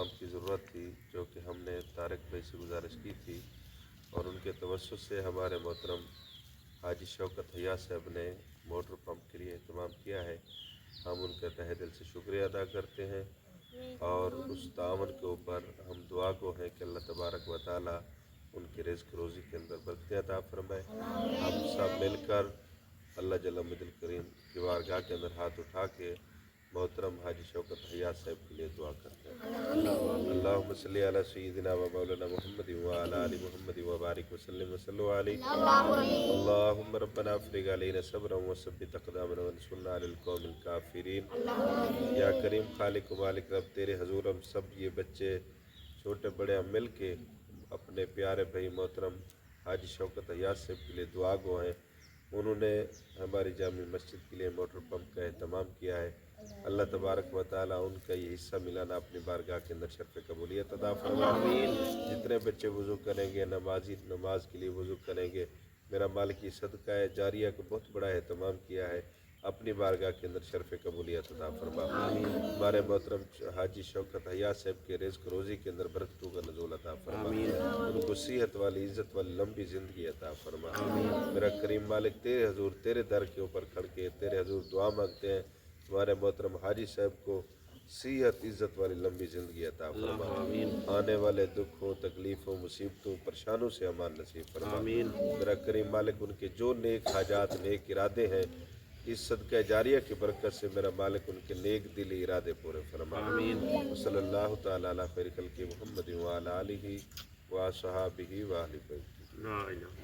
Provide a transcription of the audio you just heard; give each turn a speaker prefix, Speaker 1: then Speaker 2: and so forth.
Speaker 1: Pump کی ضرورت تھی، جو کہ ہم نے طارق بھائی سے گزارش کی تھی، اور ان کے توسط سے ہمارے محترم حاجی شوکت حیات صاحب نے موٹر پمپ کے لیے اہتمام کیا ہے۔ ہم ان کا تہہ دل سے شکریہ ادا کرتے ہیں، اور اس تعاون کے اوپر ہم دعا گو ہیں کہ اللہ تبارک و تعالی ان کے رزق روزی کے اندر برکت عطا فرمائے۔ ہم سب مل کر اللہ جل مجد الکریم کی بارگاہ کے اندر ہاتھ اٹھا کے محترم حاجی شوکت حیات صاحب کے لیے دعا کرتے ہیں۔ اللہم صلی علی سیدنا و مولانا محمد و علی آل محمد و بارک وسلم وصلوا علیہ۔ اللہم ربنا افرغ علینا صبرا وثبت اقدامنا وانصرنا علی القوم الکافرین۔ یا کریم خالق و مالک رب، تیرے حضور ہم سب یہ بچے چھوٹے بڑے ہم مل کے اپنے پیارے بھائی محترم حاجی شوکت حیات صاحب کے لیے دعا گو ہیں۔ انہوں نے ہماری جامع مسجد کے لیے موٹر پمپ کا اہتمام کیا ہے۔ اللہ تبارک و تعالیٰ ان کا یہ حصہ ملانا اپنی بارگاہ کے اندر شرف قبولیت عطا فرمائے۔ جتنے بچے وضو کریں گے، نمازی نماز کے لیے وضو کریں گے، میرا مالک یہ صدقہ ہے جاریہ کا بہت بڑا اہتمام کیا ہے، اپنی بارگاہ کے اندر شرف قبولیت عطا فرمائے۔ ہمارے محترم حاجی شوکت حیات صاحب کے رزق روزی کے اندر برکتوں کا نزول عطا فرمائے، ان کو صحت والی عزت والی لمبی زندگی عطا فرمائے۔ میرا کریم مالک، تیرے حضور تیرے در کے اوپر کھڑ کے تیرے حضور دعا مانگتے ہیں، ہمارے محترم حاجی صاحب کو صحت عزت والی لمبی زندگی عطا فرمائے، آنے والے دکھوں تکلیفوں مصیبتوں پریشانوں سے امان نصیب فرمائے۔ میرا کریم مالک، ان کے جو نیک حاجات نیک ارادے ہیں، اس صدقہ جاریہ کی برکت سے میرا مالک ان کے نیک دلی ارادے پورے فرمائے۔ صلی اللہ تعالیٰ علی خیر خلق محمد و علی آلہ و صحابہ و اہل بیتہ۔